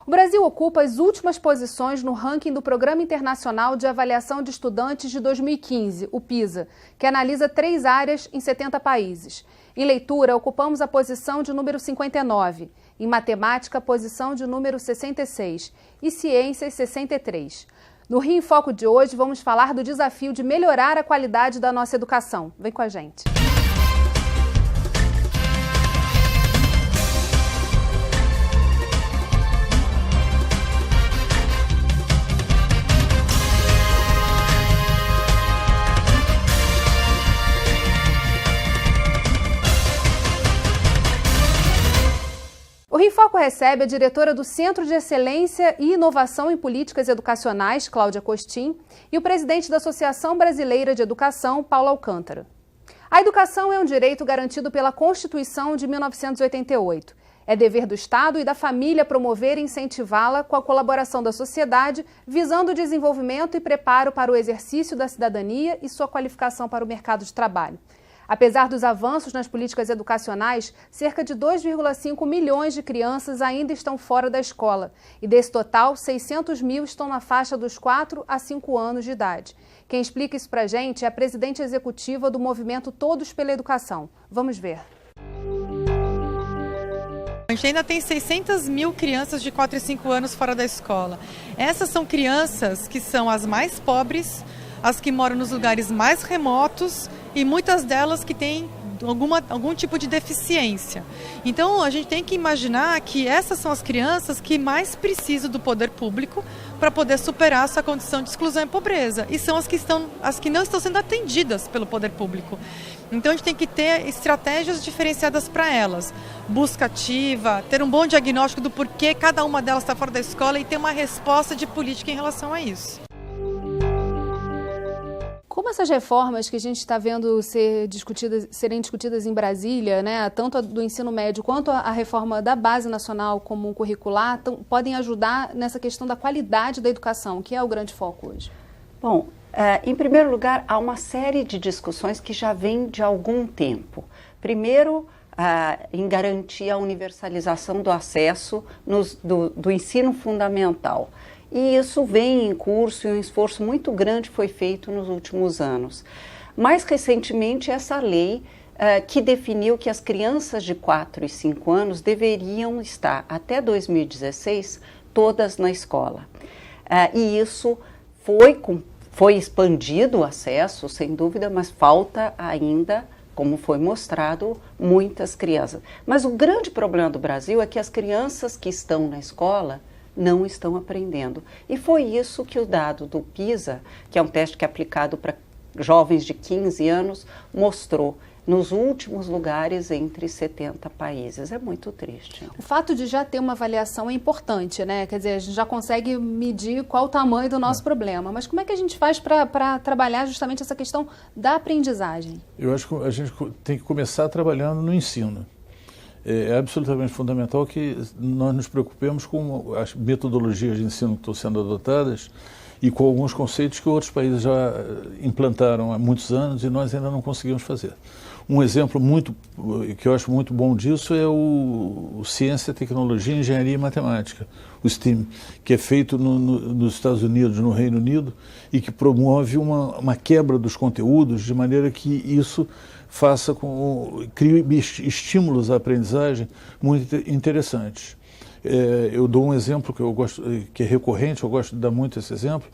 O Brasil ocupa as últimas posições no ranking do Programa Internacional de Avaliação de Estudantes de 2015, o PISA, que analisa 3 áreas em 70 países. Em leitura, ocupamos a posição de número 59, em matemática, a posição de número 66 e ciências, 63. No Rio em Foco de hoje, vamos falar do desafio de melhorar a qualidade da nossa educação. Vem com a gente. O Rio em Foco recebe a diretora do Centro de Excelência e Inovação em Políticas Educacionais, Cláudia Costin, e o presidente da Associação Brasileira de Educação, Paulo Alcântara. A educação é um direito garantido pela Constituição de 1988. É dever do Estado e da família promover e incentivá-la com a colaboração da sociedade, visando o desenvolvimento e preparo para o exercício da cidadania e sua qualificação para o mercado de trabalho. Apesar dos avanços nas políticas educacionais, cerca de 2,5 milhões de crianças ainda estão fora da escola. E desse total, 600 mil estão na faixa dos 4 a 5 anos de idade. Quem explica isso pra gente é a presidente executiva do movimento Todos pela Educação. Vamos ver. A gente ainda tem 600 mil crianças de 4 e 5 anos fora da escola. Essas são crianças que são as mais pobres, as que moram nos lugares mais remotos e muitas delas que têm algum tipo de deficiência. Então a gente tem que imaginar que essas são as crianças que mais precisam do poder público para poder superar essa condição de exclusão e pobreza, e são as que não estão sendo atendidas pelo poder público. Então a gente tem que ter estratégias diferenciadas para elas, busca ativa, ter um bom diagnóstico do porquê cada uma delas está fora da escola e ter uma resposta de política em relação a isso. Como essas reformas que a gente está vendo serem discutidas em Brasília, né, tanto a do ensino médio quanto a reforma da Base Nacional Comum Curricular, podem ajudar nessa questão da qualidade da educação, que é o grande foco hoje? Bom, em primeiro lugar, há uma série de discussões que já vêm de algum tempo. Primeiro, em garantir a universalização do acesso do ensino fundamental. E isso vem em curso e um esforço muito grande foi feito nos últimos anos. Mais recentemente, essa lei que definiu que as crianças de 4 e 5 anos deveriam estar, até 2016, todas na escola. E isso foi expandido o acesso, sem dúvida, mas falta ainda, como foi mostrado, muitas crianças. Mas o grande problema do Brasil é que as crianças que estão na escola não estão aprendendo. E foi isso que o dado do PISA, que é um teste que é aplicado para jovens de 15 anos, mostrou nos últimos lugares entre 70 países. É muito triste. O fato de já ter uma avaliação é importante, né? Quer dizer, a gente já consegue medir qual o tamanho do nosso problema. Mas como é que a gente faz para trabalhar justamente essa questão da aprendizagem? Eu acho que a gente tem que começar trabalhando no ensino. É absolutamente fundamental que nós nos preocupemos com as metodologias de ensino que estão sendo adotadas e com alguns conceitos que outros países já implantaram há muitos anos e nós ainda não conseguimos fazer. Um exemplo que eu acho muito bom disso é o Ciência, Tecnologia, Engenharia e Matemática, o STEAM, que é feito nos Estados Unidos, no Reino Unido, e que promove uma quebra dos conteúdos de maneira que isso crie estímulos à aprendizagem muito interessantes. Eu dou um exemplo que eu gosto, que é recorrente, eu gosto de dar muito esse exemplo.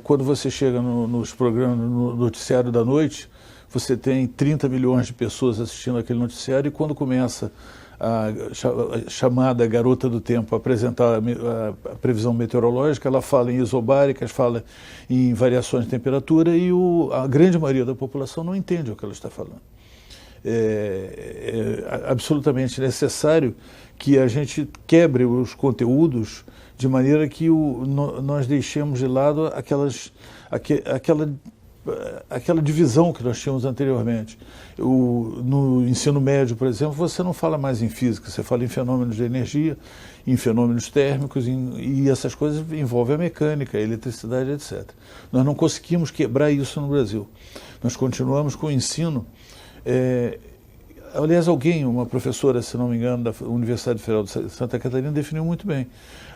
Quando você chega nos programas, no noticiário da noite, você tem 30 milhões de pessoas assistindo aquele noticiário e quando começa a chamada Garota do Tempo a apresentar a previsão meteorológica, ela fala em isobáricas, fala em variações de temperatura e a grande maioria da população não entende o que ela está falando. É absolutamente necessário que a gente quebre os conteúdos de maneira que nós deixemos de lado aquela divisão que nós tínhamos anteriormente. No ensino médio, por exemplo, você não fala mais em física, você fala em fenômenos de energia, em fenômenos térmicos, e essas coisas envolvem a mecânica, a eletricidade, etc. Nós não conseguimos quebrar isso no Brasil. Nós continuamos com o ensino Aliás, uma professora, se não me engano, da Universidade Federal de Santa Catarina, definiu muito bem.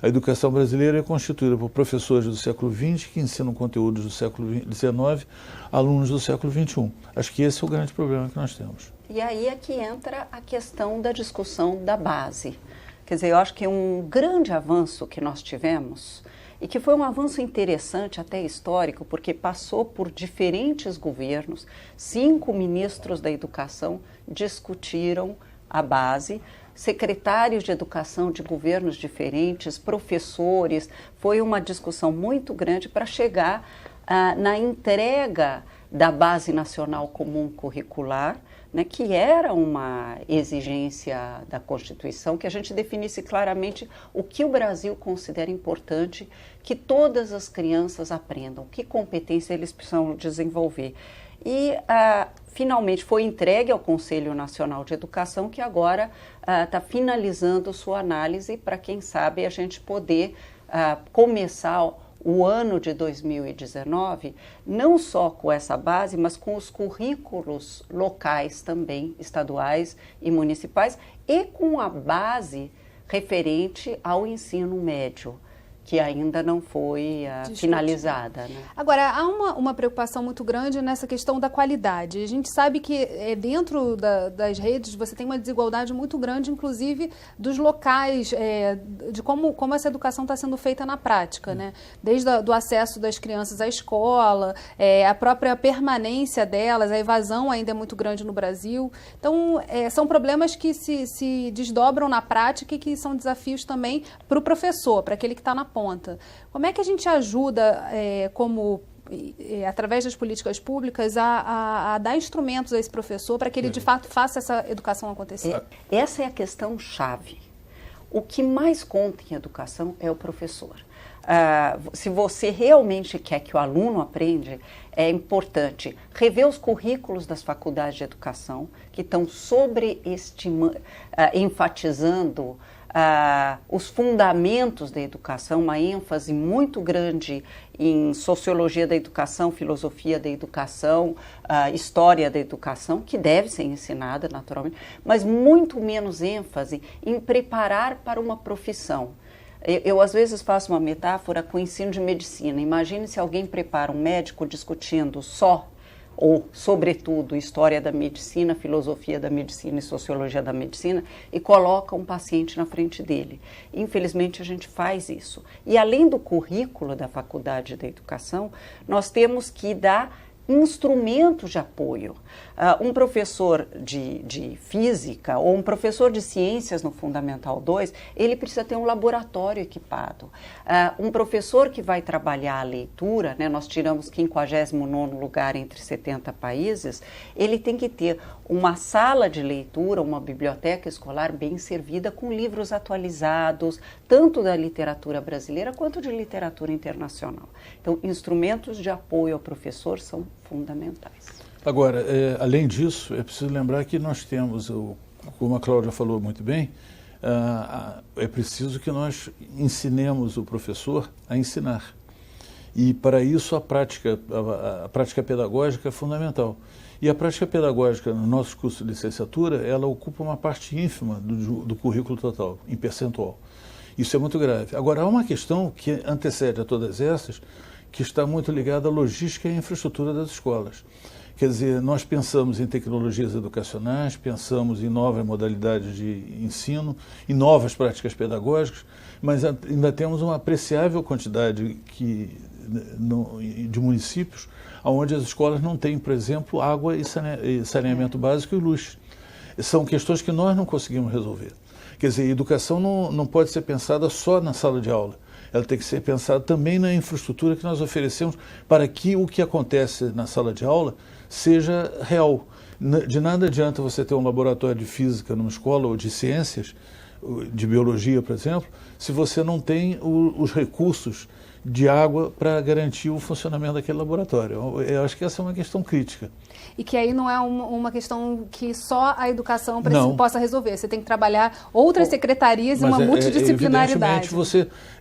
A educação brasileira é constituída por professores do século XX que ensinam conteúdos do século XIX, alunos do século XXI. Acho que esse é o grande problema que nós temos. E aí é que entra a questão da discussão da base. Quer dizer, eu acho que um grande avanço que nós tivemos, e que foi um avanço interessante, até histórico, porque passou por diferentes governos, 5 ministros da educação discutiram a base, secretários de educação de governos diferentes, professores, foi uma discussão muito grande para chegar na entrega da Base Nacional Comum Curricular, né, que era uma exigência da Constituição, que a gente definisse claramente o que o Brasil considera importante que todas as crianças aprendam, que competência eles precisam desenvolver. E finalmente foi entregue ao Conselho Nacional de Educação, que agora está finalizando sua análise para, quem sabe, a gente poder começar o ano de 2019, não só com essa base, mas com os currículos locais também, estaduais e municipais, e com a base referente ao ensino médio, que ainda não foi finalizada. Né? Agora, há uma preocupação muito grande nessa questão da qualidade. A gente sabe que dentro das redes você tem uma desigualdade muito grande, inclusive dos locais, de como essa educação está sendo feita na prática, né? Desde o acesso das crianças à escola, a própria permanência delas, a evasão ainda é muito grande no Brasil. Então, são problemas que se desdobram na prática e que são desafios também para o professor, para aquele que está na ponta. Como é que a gente ajuda, através das políticas públicas, a dar instrumentos a esse professor para que ele, de fato, faça essa educação acontecer? Essa é a questão chave. O que mais conta em educação é o professor. Se você realmente quer que o aluno aprenda, é importante rever os currículos das faculdades de educação, que estão enfatizando os fundamentos da educação, uma ênfase muito grande em sociologia da educação, filosofia da educação, história da educação, que deve ser ensinada naturalmente, mas muito menos ênfase em preparar para uma profissão. Eu às vezes faço uma metáfora com o ensino de medicina. Imagine se alguém prepara um médico discutindo só ou, sobretudo, história da medicina, filosofia da medicina e sociologia da medicina, e coloca um paciente na frente dele. Infelizmente, a gente faz isso. E, além do currículo da Faculdade da Educação, nós temos que dar instrumentos de apoio. Um professor de física ou um professor de ciências no Fundamental 2, ele precisa ter um laboratório equipado. Um professor que vai trabalhar a leitura, né, nós tiramos 59º lugar entre 70 países, ele tem que ter uma sala de leitura, uma biblioteca escolar bem servida com livros atualizados, tanto da literatura brasileira quanto de literatura internacional. Então, instrumentos de apoio ao professor são fundamentais. Agora, além disso, é preciso lembrar que nós temos, como a Cláudia falou muito bem, é preciso que nós ensinemos o professor a ensinar. E, para isso, a prática pedagógica é fundamental. E a prática pedagógica, no nosso curso de licenciatura, ela ocupa uma parte ínfima do currículo total, em percentual. Isso é muito grave. Agora, há uma questão que antecede a todas essas, que está muito ligada à logística e à infraestrutura das escolas. Quer dizer, nós pensamos em tecnologias educacionais, pensamos em novas modalidades de ensino, em novas práticas pedagógicas, mas ainda temos uma apreciável quantidade de municípios onde as escolas não têm, por exemplo, água e saneamento básico e luz. São questões que nós não conseguimos resolver. Quer dizer, a educação não pode ser pensada só na sala de aula. Ela tem que ser pensada também na infraestrutura que nós oferecemos para que o que acontece na sala de aula seja real. De nada adianta você ter um laboratório de física numa escola ou de ciências, de biologia, por exemplo, se você não tem os recursos de água para garantir o funcionamento daquele laboratório. Eu acho que essa é uma questão crítica. E que aí não é uma questão que só a educação possa resolver. Você tem que trabalhar outras secretarias e uma multidisciplinaridade.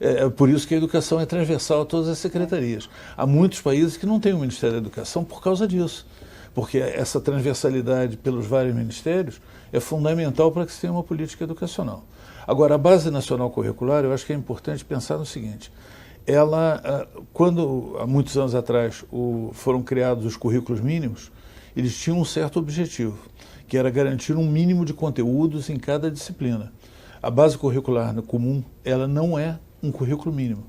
É por isso que a educação é transversal a todas as secretarias. Há muitos países que não têm o Ministério da Educação por causa disso. porque essa transversalidade pelos vários ministérios é fundamental para que se tenha uma política educacional. Agora, a Base Nacional Curricular, eu acho que é importante pensar no seguinte: ela, quando há muitos anos atrás foram criados os currículos mínimos, eles tinham um certo objetivo, que era garantir um mínimo de conteúdos em cada disciplina. A base curricular comum, ela não é um currículo mínimo.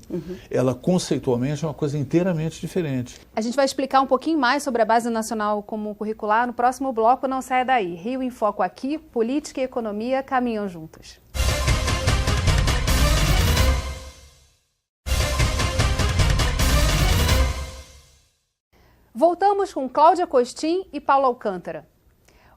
Ela, conceitualmente, é uma coisa inteiramente diferente. A gente vai explicar um pouquinho mais sobre a Base Nacional Comum Curricular no próximo bloco. Não saia daí. Rio em Foco aqui, política e economia caminham juntos. Voltamos com Cláudia Costin e Paulo Alcântara.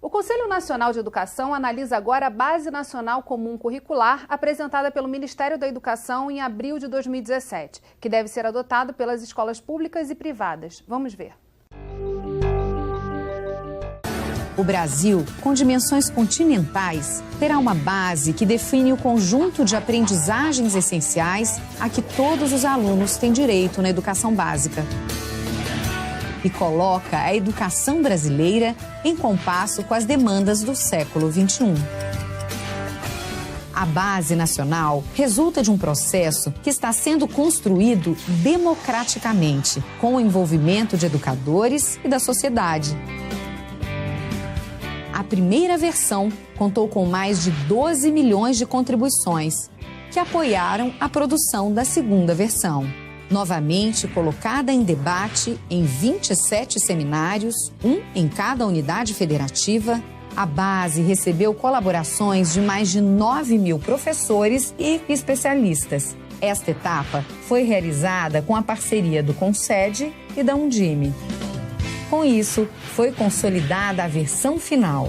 O Conselho Nacional de Educação analisa agora a Base Nacional Comum Curricular apresentada pelo Ministério da Educação em abril de 2017, que deve ser adotado pelas escolas públicas e privadas. Vamos ver. O Brasil, com dimensões continentais, terá uma base que define o conjunto de aprendizagens essenciais a que todos os alunos têm direito na educação básica. E coloca a educação brasileira em compasso com as demandas do século XXI. A Base Nacional resulta de um processo que está sendo construído democraticamente, com o envolvimento de educadores e da sociedade. A primeira versão contou com mais de 12 milhões de contribuições, que apoiaram a produção da segunda versão. Novamente colocada em debate em 27 seminários, um em cada unidade federativa, a base recebeu colaborações de mais de 9 mil professores e especialistas. Esta etapa foi realizada com a parceria do CONSED e da Undime. Com isso, foi consolidada a versão final.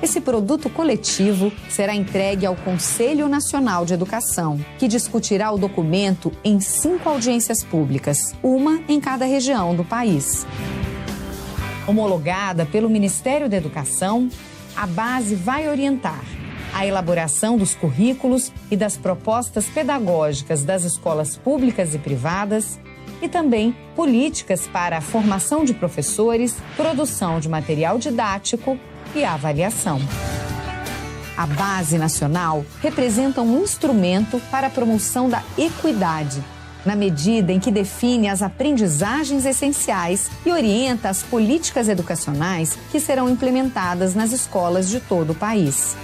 Esse produto coletivo será entregue ao Conselho Nacional de Educação, que discutirá o documento em 5 audiências públicas, uma em cada região do país. Homologada pelo Ministério da Educação, a base vai orientar a elaboração dos currículos e das propostas pedagógicas das escolas públicas e privadas, e também políticas para a formação de professores, produção de material didático e avaliação. A Base Nacional representa um instrumento para a promoção da equidade, na medida em que define as aprendizagens essenciais e orienta as políticas educacionais que serão implementadas nas escolas de todo o país.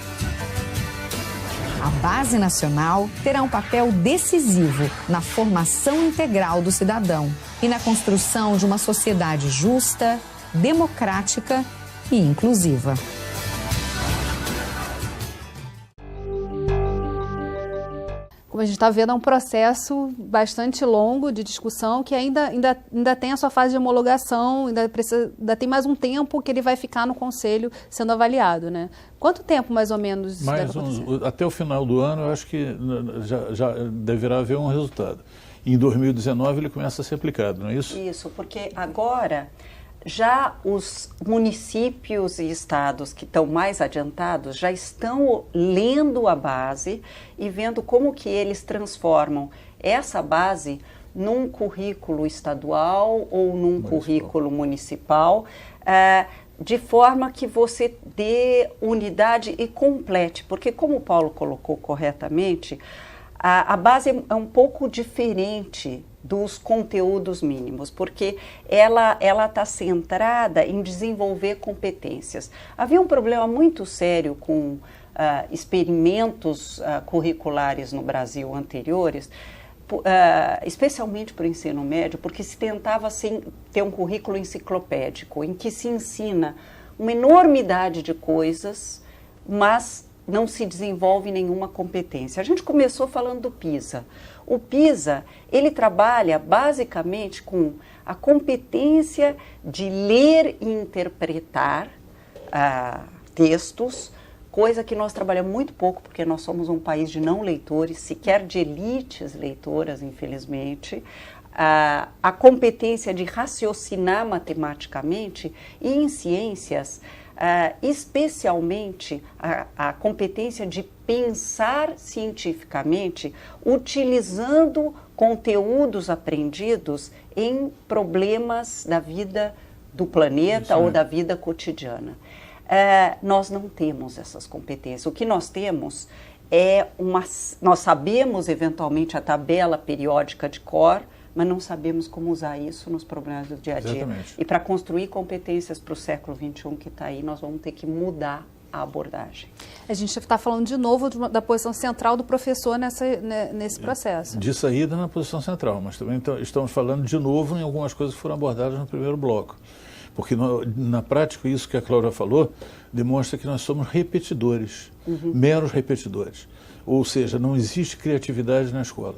A Base Nacional terá um papel decisivo na formação integral do cidadão e na construção de uma sociedade justa, democrática e inclusiva. Como a gente está vendo, é um processo bastante longo de discussão que ainda tem a sua fase de homologação, ainda tem mais um tempo que ele vai ficar no Conselho sendo avaliado, né? Quanto tempo, mais ou menos, deve acontecer? Até o final do ano, eu acho que já deverá haver um resultado. Em 2019, ele começa a ser aplicado, não é isso? Isso, porque agora já os municípios e estados que estão mais adiantados já estão lendo a base e vendo como que eles transformam essa base num currículo estadual ou num currículo municipal, de forma que você dê unidade e complete, porque como o Paulo colocou corretamente, a base é um pouco diferente dos conteúdos mínimos, porque ela está centrada em desenvolver competências. Havia um problema muito sério com experimentos curriculares no Brasil anteriores, especialmente para o ensino médio, porque se tentava ter um currículo enciclopédico, em que se ensina uma enormidade de coisas, mas não se desenvolve nenhuma competência. A gente começou falando do PISA. O PISA, ele trabalha basicamente com a competência de ler e interpretar textos, coisa que nós trabalhamos muito pouco, porque nós somos um país de não leitores, sequer de elites leitoras, infelizmente. A competência de raciocinar matematicamente e em ciências, especialmente a competência de pensar cientificamente, utilizando conteúdos aprendidos em problemas da vida do planeta ou da vida cotidiana. Nós não temos essas competências. O que nós temos nós sabemos eventualmente a tabela periódica de cor, mas não sabemos como usar isso nos problemas do dia a dia. Exatamente. E para construir competências para o século XXI que está aí, nós vamos ter que mudar a abordagem. A gente está falando de novo da posição central do professor nesse processo. De saída na posição central, mas também estamos falando de novo em algumas coisas que foram abordadas no primeiro bloco. Porque na prática, isso que a Cláudia falou, demonstra que nós somos repetidores, meros repetidores. Ou seja, não existe criatividade na escola.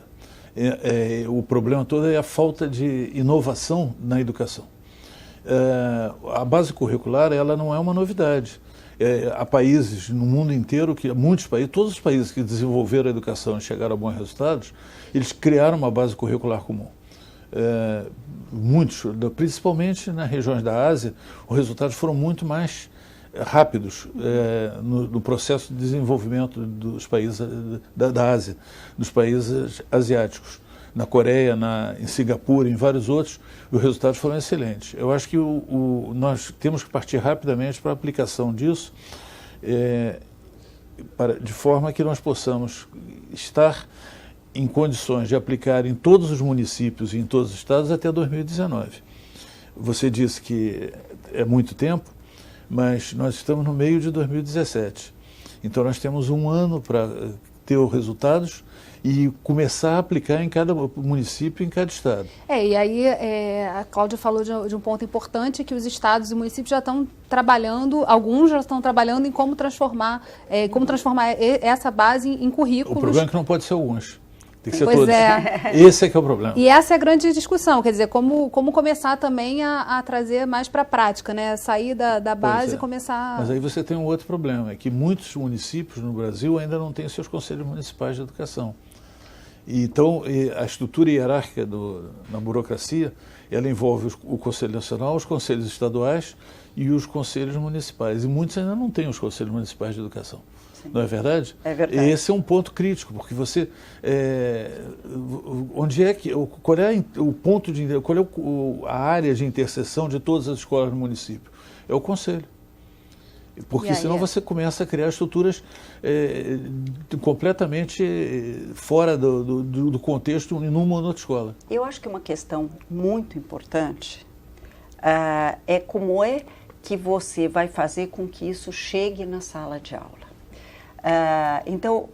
O problema todo é a falta de inovação na educação. A base curricular, ela não é uma novidade. Há países no mundo inteiro, muitos países, todos os países que desenvolveram a educação e chegaram a bons resultados, eles criaram uma base curricular comum. Muitos, principalmente nas regiões da Ásia, os resultados foram muito mais rápidos no processo de desenvolvimento dos países da Ásia, dos países asiáticos. Na Coreia, em Singapura, em vários outros, os resultados foram excelentes. Eu acho que nós temos que partir rapidamente para a aplicação disso, de forma que nós possamos estar em condições de aplicar em todos os municípios e em todos os estados até 2019. Você disse que é muito tempo, mas nós estamos no meio de 2017. Então nós temos um ano para ter os resultados e começar a aplicar em cada município, em cada estado. E aí a Cláudia falou de um ponto importante, que os estados e municípios já estão trabalhando, alguns já estão trabalhando em como transformar essa base em currículos. O problema é que não pode ser alguns. Tem que ser pois todos. Esse é que é o problema. E essa é a grande discussão, quer dizer, como começar também a trazer mais para a prática, né? Sair da base e começar... Mas aí você tem um outro problema, é que muitos municípios no Brasil ainda não têm seus conselhos municipais de educação. Então, a estrutura hierárquica na burocracia, ela envolve o Conselho Nacional, os conselhos estaduais e os conselhos municipais. E muitos ainda não têm os conselhos municipais de educação. Não é verdade? É verdade. Esse é um ponto crítico, porque você... qual é o ponto qual é a área de interseção de todas as escolas do município? É o conselho. Porque senão você começa a criar estruturas completamente fora do contexto em uma ou outra escola. Eu acho que uma questão muito importante é como é que você vai fazer com que isso chegue na sala de aula. Então,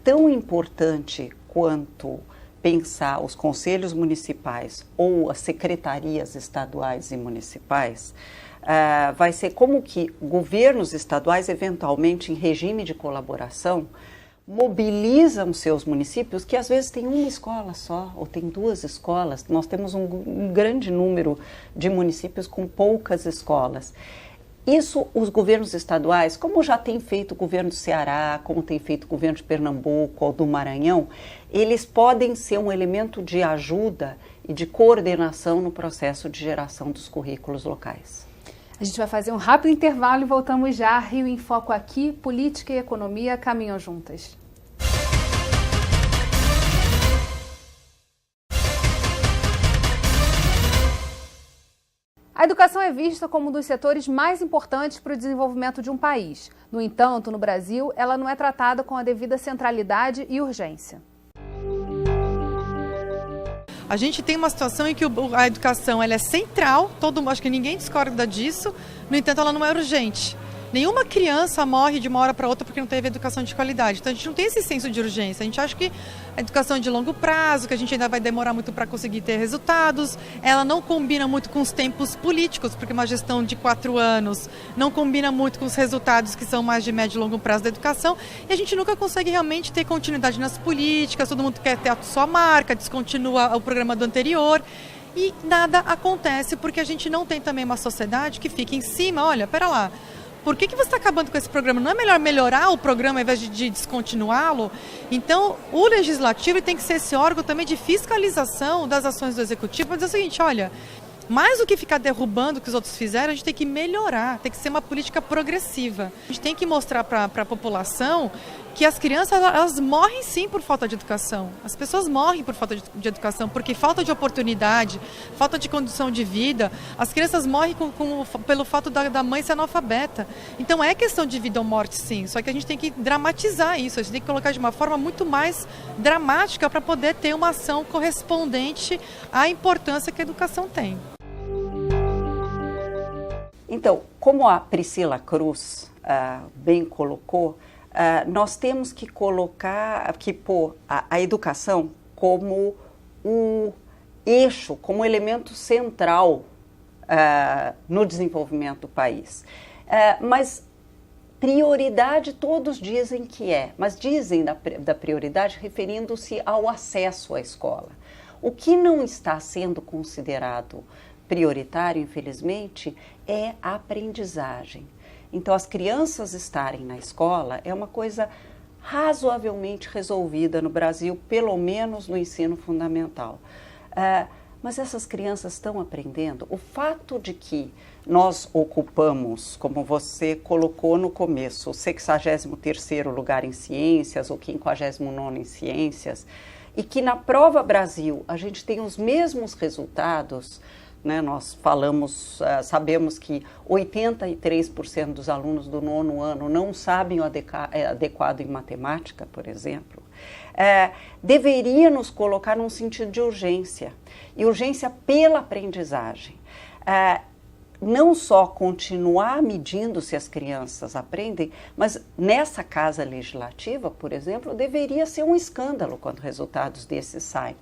tão importante quanto pensar os conselhos municipais ou as secretarias estaduais e municipais, vai ser como que governos estaduais, eventualmente em regime de colaboração, mobilizam seus municípios, que às vezes tem uma escola só, ou tem duas escolas. Nós temos um grande número de municípios com poucas escolas. Isso, os governos estaduais, como já tem feito o governo do Ceará, como tem feito o governo de Pernambuco ou do Maranhão, eles podem ser um elemento de ajuda e de coordenação no processo de geração dos currículos locais. A gente vai fazer um rápido intervalo e voltamos já. Rio em Foco aqui, política e economia caminham juntas. A educação é vista como um dos setores mais importantes para o desenvolvimento de um país. No entanto, no Brasil, ela não é tratada com a devida centralidade e urgência. A gente tem uma situação em que a educação ela é central, acho que ninguém discorda disso, no entanto ela não é urgente. Nenhuma criança morre de uma hora para outra porque não teve educação de qualidade. Então a gente não tem esse senso de urgência. A gente acha que a educação é de longo prazo, que a gente ainda vai demorar muito para conseguir ter resultados. Ela não combina muito com os tempos políticos, porque uma gestão de 4 anos não combina muito com os resultados que são mais de médio e longo prazo da educação. E a gente nunca consegue realmente ter continuidade nas políticas, todo mundo quer ter a sua marca, descontinua o programa do anterior. E nada acontece porque a gente não tem também uma sociedade que fica em cima, olha, pera lá. Por que você está acabando com esse programa? Não é melhor melhorar o programa ao invés de descontinuá-lo? Então, o legislativo tem que ser esse órgão também de fiscalização das ações do executivo para dizer o seguinte, olha, mais do que ficar derrubando o que os outros fizeram, a gente tem que melhorar, tem que ser uma política progressiva. A gente tem que mostrar para a população que as crianças elas morrem sim por falta de educação. As pessoas morrem por falta de educação, porque falta de oportunidade, falta de condição de vida. As crianças morrem pelo fato da mãe ser analfabeta. Então é questão de vida ou morte sim, só que a gente tem que dramatizar isso, a gente tem que colocar de uma forma muito mais dramática para poder ter uma ação correspondente à importância que a educação tem. Então, como a Priscila Cruz bem colocou, nós temos que pôr a educação como o eixo, como elemento central no desenvolvimento do país. Mas prioridade todos dizem que mas dizem da prioridade referindo-se ao acesso à escola. O que não está sendo considerado prioritário, infelizmente, é a aprendizagem. Então, as crianças estarem na escola é uma coisa razoavelmente resolvida no Brasil, pelo menos no ensino fundamental. Mas essas crianças estão aprendendo. O fato de que nós ocupamos, como você colocou no começo, o 63º lugar em ciências, ou 59º em ciências, e que na Prova Brasil a gente tem os mesmos resultados, né? Nós sabemos que 83% dos alunos do 9º ano não sabem o adequado em matemática, por exemplo, deveria nos colocar num sentido de urgência, e urgência pela aprendizagem. Não só continuar medindo se as crianças aprendem, mas nessa casa legislativa, por exemplo, deveria ser um escândalo quando resultados desses saem.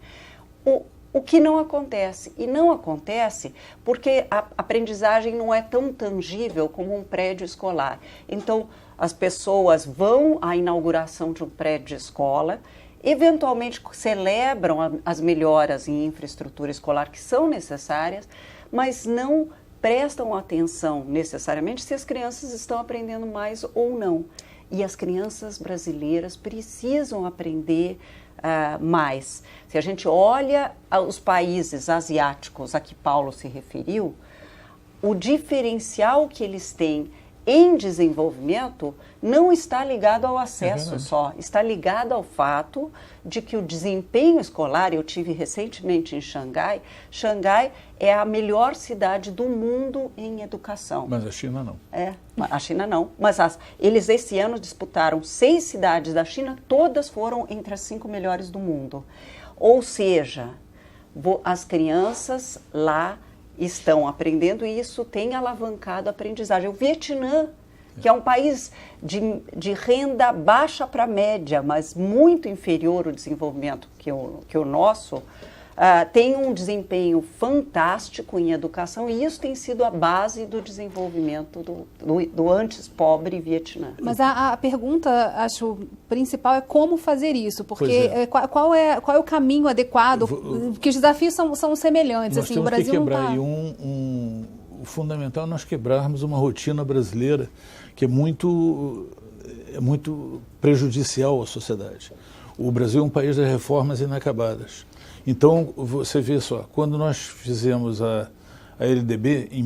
O que não acontece, e não acontece porque a aprendizagem não é tão tangível como um prédio escolar. Então, as pessoas vão à inauguração de um prédio de escola, eventualmente celebram as melhoras em infraestrutura escolar que são necessárias, mas não prestam atenção necessariamente se as crianças estão aprendendo mais ou não. E as crianças brasileiras precisam aprender mais. Se a gente olha os países asiáticos a que Paulo se referiu, o diferencial que eles têm em desenvolvimento não está ligado ao acesso só, está ligado ao fato de que o desempenho escolar, eu tive recentemente em Xangai, Xangai é a melhor cidade do mundo em educação. Mas a China não. A China não, mas eles esse ano disputaram 6 cidades da China, todas foram entre as 5 melhores do mundo. Ou seja, as crianças lá estão aprendendo e isso tem alavancado a aprendizagem. O Vietnã, que é um país de renda baixa para média, mas muito inferior ao desenvolvimento que o nosso, tem um desempenho fantástico em educação e isso tem sido a base do desenvolvimento do antes pobre Vietnã. Mas a pergunta, acho, principal é como fazer isso, porque qual é o caminho adequado, porque os desafios são semelhantes. Nós assim, temos o Brasil que quebrar não tá... o fundamental é nós quebrarmos uma rotina brasileira que é muito prejudicial à sociedade. O Brasil é um país de reformas inacabadas. Então, você vê só, quando nós fizemos a LDB em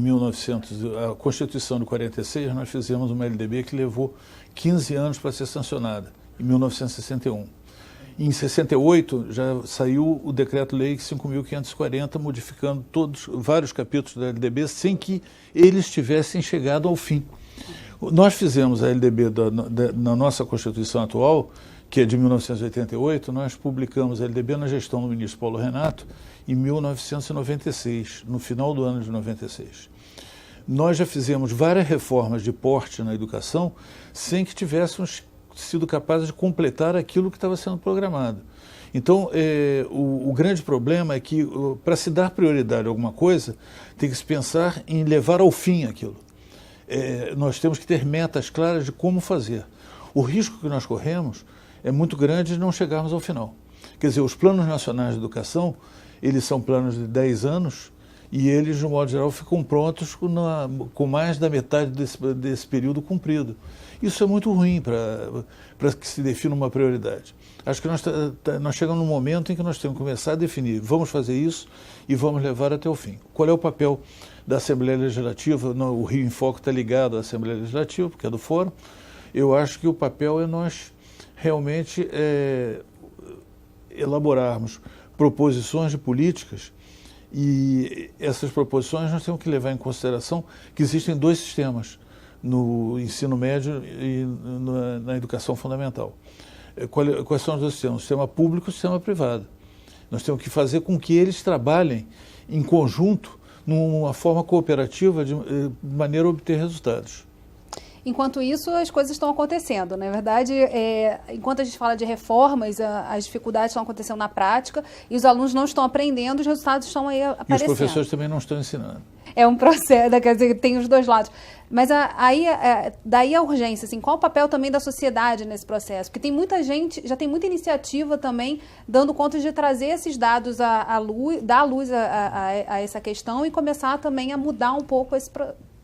a Constituição de 46, nós fizemos uma LDB que levou 15 anos para ser sancionada, em 1961. Em 68, já saiu o Decreto-Lei 5.540, modificando vários capítulos da LDB sem que eles tivessem chegado ao fim. Nós fizemos a LDB na nossa Constituição atual, que é de 1988, nós publicamos a LDB na gestão do ministro Paulo Renato em 1996, no final do ano de 96. Nós já fizemos várias reformas de porte na educação sem que tivéssemos sido capazes de completar aquilo que estava sendo programado. Então, o grande problema é que, para se dar prioridade a alguma coisa, tem que se pensar em levar ao fim aquilo. Nós temos que ter metas claras de como fazer. O risco que nós corremos é muito grande de não chegarmos ao final. Quer dizer, os planos nacionais de educação, eles são planos de 10 anos e eles, de um modo geral, ficam prontos com mais da metade desse período cumprido. Isso é muito ruim para que se defina uma prioridade. Acho que nós chegamos num momento em que nós temos que começar a definir, vamos fazer isso e vamos levar até o fim. Qual é o papel da Assembleia Legislativa? O Rio em Foco está ligado à Assembleia Legislativa, porque é do Fórum. Eu acho que o papel é nós realmente elaborarmos proposições de políticas, e essas proposições nós temos que levar em consideração que existem dois sistemas no ensino médio e na educação fundamental. Quais são os dois sistemas? O sistema público e o sistema privado. Nós temos que fazer com que eles trabalhem em conjunto, numa forma cooperativa, de maneira a obter resultados. Enquanto isso, as coisas estão acontecendo. Na verdade, enquanto a gente fala de reformas, as dificuldades estão acontecendo na prática e os alunos não estão aprendendo, os resultados estão aí aparecendo. E os professores também não estão ensinando. É um processo, quer dizer, tem os dois lados. Mas daí a urgência, assim, qual o papel também da sociedade nesse processo? Porque tem muita gente, já tem muita iniciativa também dando conta de trazer esses dados à luz, dar luz a essa questão e começar também a mudar um pouco esse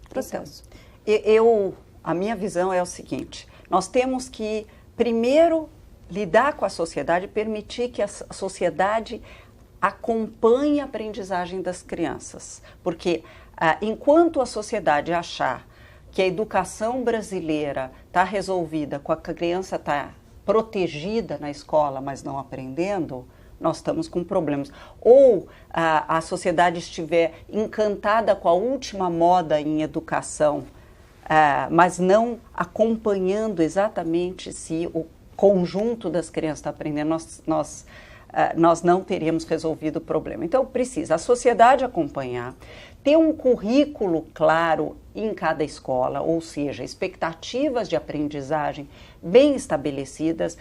processo. Então, a minha visão é o seguinte: nós temos que, primeiro, lidar com a sociedade, permitir que a sociedade acompanhe a aprendizagem das crianças. Porque enquanto a sociedade achar que a educação brasileira está resolvida, com a criança está protegida na escola, mas não aprendendo, nós estamos com problemas. Ou a sociedade estiver encantada com a última moda em educação, mas não acompanhando exatamente se o conjunto das crianças está aprendendo, nós não teríamos resolvido o problema. Então, precisa a sociedade acompanhar, ter um currículo claro em cada escola, ou seja, expectativas de aprendizagem bem estabelecidas.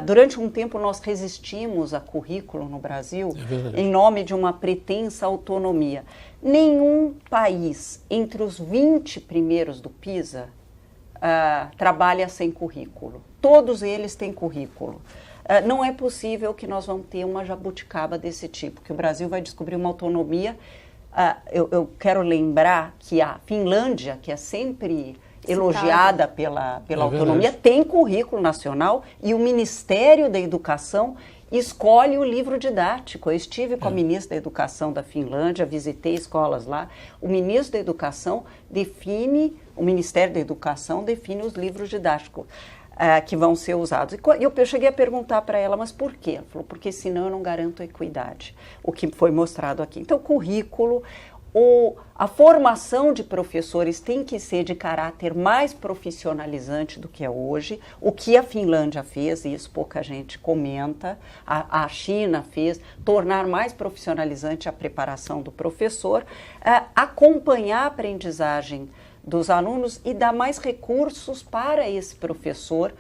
Durante um tempo nós resistimos a currículo no Brasil em nome de uma pretensa autonomia. Nenhum país entre os 20 primeiros do PISA trabalha sem currículo. Todos eles têm currículo. Não é possível que nós vamos ter uma jabuticaba desse tipo, que o Brasil vai descobrir uma autonomia. Eu quero lembrar que a Finlândia, que é sempre elogiada pela autonomia, tem currículo nacional e o Ministério da Educação escolhe o livro didático. Eu estive com a ministra da Educação da Finlândia, visitei escolas lá. O ministro da Educação o Ministério da Educação define os livros didáticos que vão ser usados. E eu cheguei a perguntar para ela, mas por quê? Ela falou, porque senão eu não garanto a equidade, o que foi mostrado aqui. Então, currículo, a formação de professores tem que ser de caráter mais profissionalizante do que é hoje, o que a Finlândia fez, e isso pouca gente comenta, a China fez, tornar mais profissionalizante a preparação do professor, acompanhar a aprendizagem dos alunos e dar mais recursos para esse professor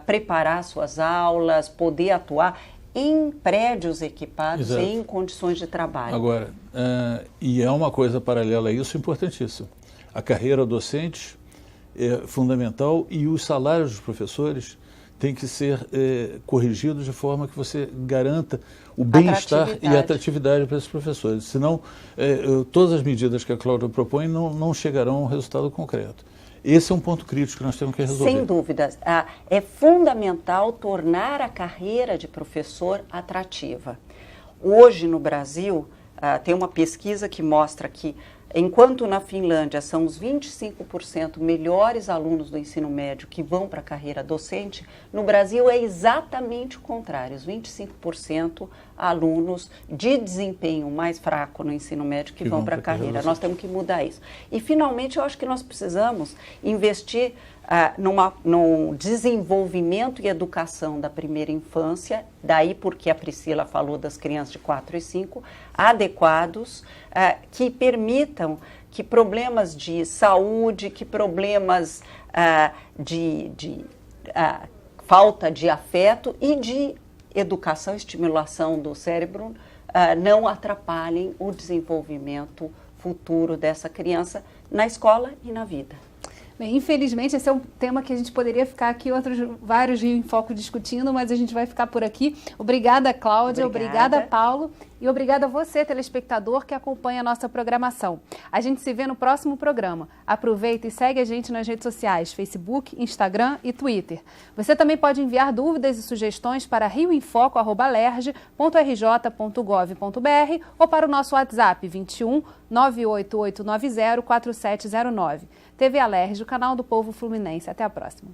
preparar suas aulas, poder atuar em prédios equipados e em condições de trabalho. Agora, e é uma coisa paralela a isso importantíssima. A carreira docente é fundamental e os salários dos professores têm que ser corrigidos de forma que você garanta o bem-estar e a atratividade para esses professores. Senão, todas as medidas que a Cláudia propõe não chegarão a um resultado concreto. Esse é um ponto crítico que nós temos que resolver. Sem dúvidas. É fundamental tornar a carreira de professor atrativa. Hoje, no Brasil, tem uma pesquisa que mostra que, enquanto na Finlândia são os 25% melhores alunos do ensino médio que vão para a carreira docente, no Brasil é exatamente o contrário, os 25% alunos de desempenho mais fraco no ensino médio que vão para a carreira. Nós temos que mudar isso. E, finalmente, eu acho que nós precisamos investir no desenvolvimento e educação da primeira infância, daí porque a Priscila falou das crianças de 4 e 5, adequados, que permitam que problemas de saúde, que problemas de falta de afeto e de educação, estimulação do cérebro, não atrapalhem o desenvolvimento futuro dessa criança na escola e na vida. Bem, infelizmente, esse é um tema que a gente poderia ficar aqui vários Rio em Foco discutindo, mas a gente vai ficar por aqui. Obrigada, Cláudia. Obrigada, Paulo. E obrigada a você, telespectador, que acompanha a nossa programação. A gente se vê no próximo programa. Aproveita e segue a gente nas redes sociais, Facebook, Instagram e Twitter. Você também pode enviar dúvidas e sugestões para rioemfoco@lerj.rj.gov.br ou para o nosso WhatsApp 21 98890 4709. TV Alerj, o canal do povo fluminense. Até a próxima.